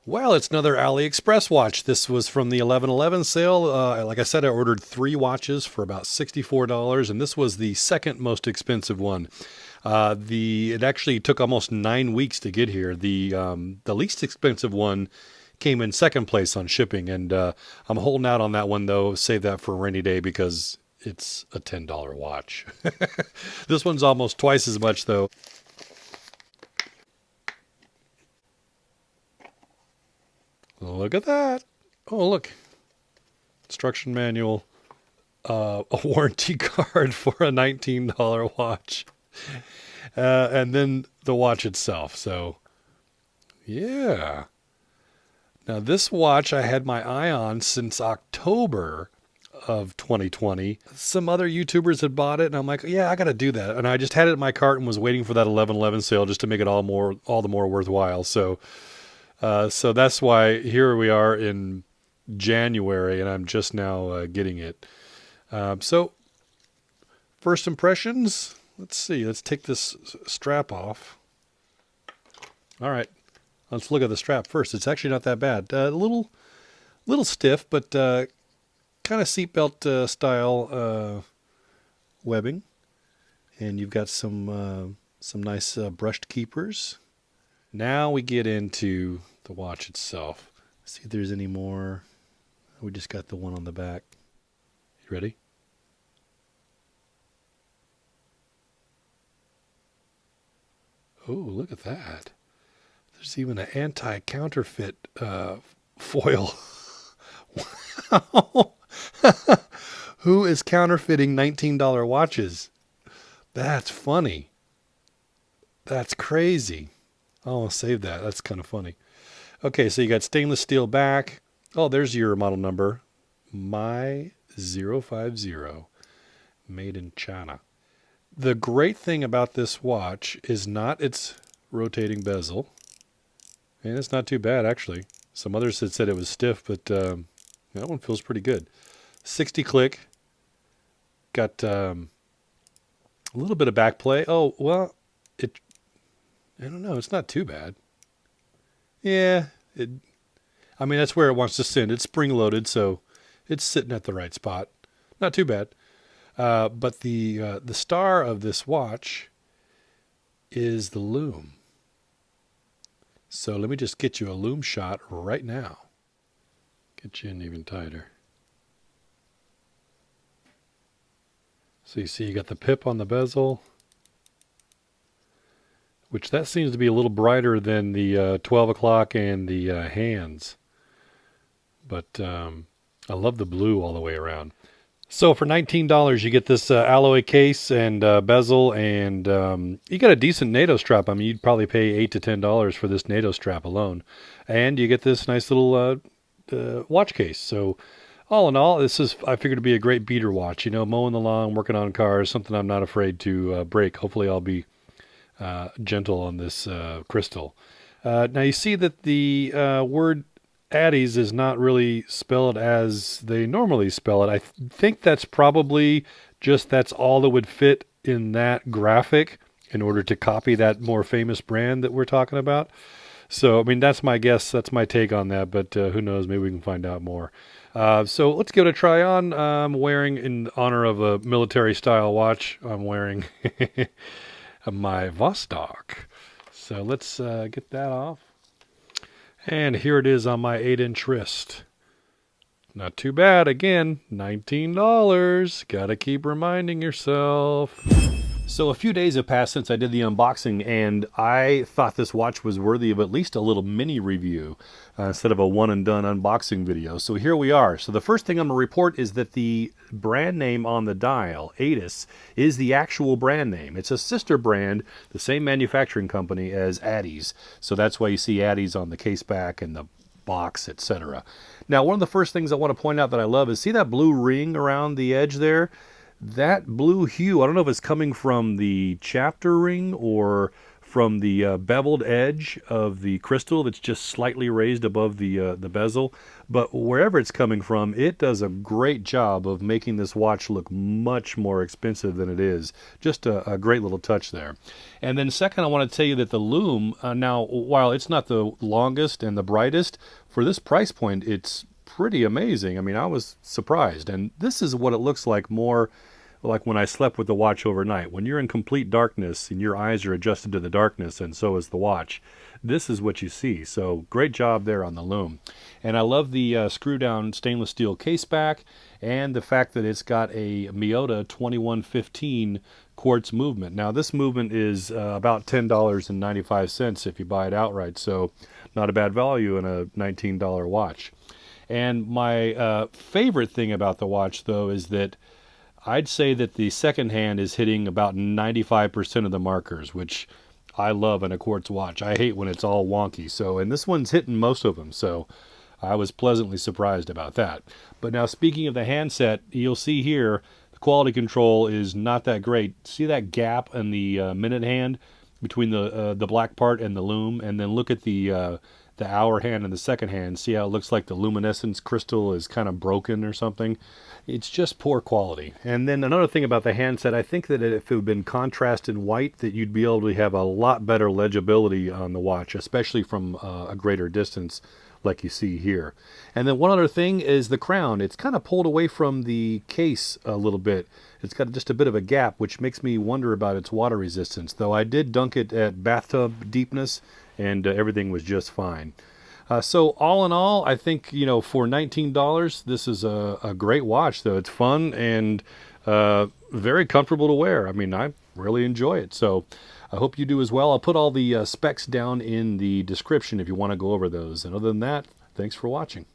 Well, it's another AliExpress watch. This was from the 11/11 sale. Like I said, I ordered 3 watches for about $64, and this was the second most expensive one. It actually took almost 9 weeks to get here. The least expensive one came in second place on shipping, and I'm holding out on that one though. Save that for a rainy day because it's a $10 watch. This one's almost twice as much though. Look at that. Oh, look. Instruction manual. A warranty card for a $19 watch. And then the watch itself. So, yeah. Now, this watch I had my eye on since October of 2020. Some other YouTubers had bought it, and I'm like, yeah, I got to do that. And I just had it in my cart and was waiting for that 11/11 sale just to make it all the more worthwhile. So that's why here we are in January, and I'm just now getting it. So first impressions, let's see. Let's take this strap off. All right, let's look at the strap first. It's actually not that bad. A little stiff, but kind of seatbelt style webbing, and you've got some nice brushed keepers. Now we get into the watch itself. See if there's any more. We just got the one on the back. You ready? Oh, look at that. There's even an anti-counterfeit foil. Wow. Who is counterfeiting $19 watches? That's funny. That's crazy. Oh, I'll save that. That's kind of funny. Okay, so you got stainless steel back. Oh, there's your model number. My-050. Made in China. The great thing about this watch is not its rotating bezel. And it's not too bad, actually. Some others had said it was stiff, but that one feels pretty good. 60 click. Got a little bit of back play. Oh, well, I don't know. It's not too bad. Yeah. I mean, that's where it wants to sit. It's spring-loaded, so it's sitting at the right spot. Not too bad. But the star of this watch is the lume. So let me just get you a lume shot right now. Get you in even tighter. So you see you got the pip on the bezel, which that seems to be a little brighter than the 12 o'clock and the hands. But I love the blue all the way around. So for $19, you get this alloy case and bezel, and you get a decent NATO strap. I mean, you'd probably pay $8 to $10 for this NATO strap alone. And you get this nice little watch case. So all in all, I figured to be a great beater watch. You know, mowing the lawn, working on cars, something I'm not afraid to break. Hopefully I'll be gentle on this crystal. Now you see that the word Addies is not really spelled as they normally spell it. I think that's probably that's all that would fit in that graphic in order to copy that more famous brand that we're talking about. So, I mean, that's my guess. That's my take on that, but who knows? Maybe we can find out more. So let's give it a try on. I'm wearing, in honor of a military style watch, I'm wearing my Vostok. So let's get that off. And here it is on my 8-inch wrist. Not too bad. Again, $19. Gotta keep reminding yourself. So a few days have passed since I did the unboxing, and I thought this watch was worthy of at least a little mini review instead of a one-and-done unboxing video. So here we are. So the first thing I'm going to report is that the brand name on the dial, Aidis, is the actual brand name. It's a sister brand, the same manufacturing company as Addies. So that's why you see Addies on the caseback and the box, etc. Now, one of the first things I want to point out that I love is, see that blue ring around the edge there? That blue hue, I don't know if it's coming from the chapter ring or from the beveled edge of the crystal that's just slightly raised above the bezel. But wherever it's coming from, it does a great job of making this watch look much more expensive than it is. Just a great little touch there. And then second, I want to tell you that the lume, now, while it's not the longest and the brightest, for this price point, it's pretty amazing. I mean, I was surprised. And this is what it looks like more like when I slept with the watch overnight. When you're in complete darkness and your eyes are adjusted to the darkness, and so is the watch, this is what you see. So great job there on the lume. And I love the screw down stainless steel case back, and the fact that it's got a Miyota 2115 quartz movement. Now this movement is about $10.95 if you buy it outright, so not a bad value in a $19 watch. And my favorite thing about the watch, though, is that I'd say that the second hand is hitting about 95% of the markers, which I love in a quartz watch. I hate when it's all wonky. So, and this one's hitting most of them, so I was pleasantly surprised about that. But now, speaking of the handset, you'll see here the quality control is not that great. See that gap in the minute hand between the black part and the lume, and then look at the hour hand and the second hand. See how it looks like the luminescence crystal is kind of broken or something? It's just poor quality. And then another thing about the handset, I think that if it had been contrasted white, that you'd be able to have a lot better legibility on the watch, especially from a greater distance like you see here. And then one other thing is the crown. It's kind of pulled away from the case a little bit. It's got just a bit of a gap, which makes me wonder about its water resistance, though I did dunk it at bathtub deepness, and everything was just fine. So all in all, I think, for $19, this is a great watch, though. It's fun and very comfortable to wear. I mean, I really enjoy it. So I hope you do as well. I'll put all the specs down in the description if you want to go over those. And other than that, thanks for watching.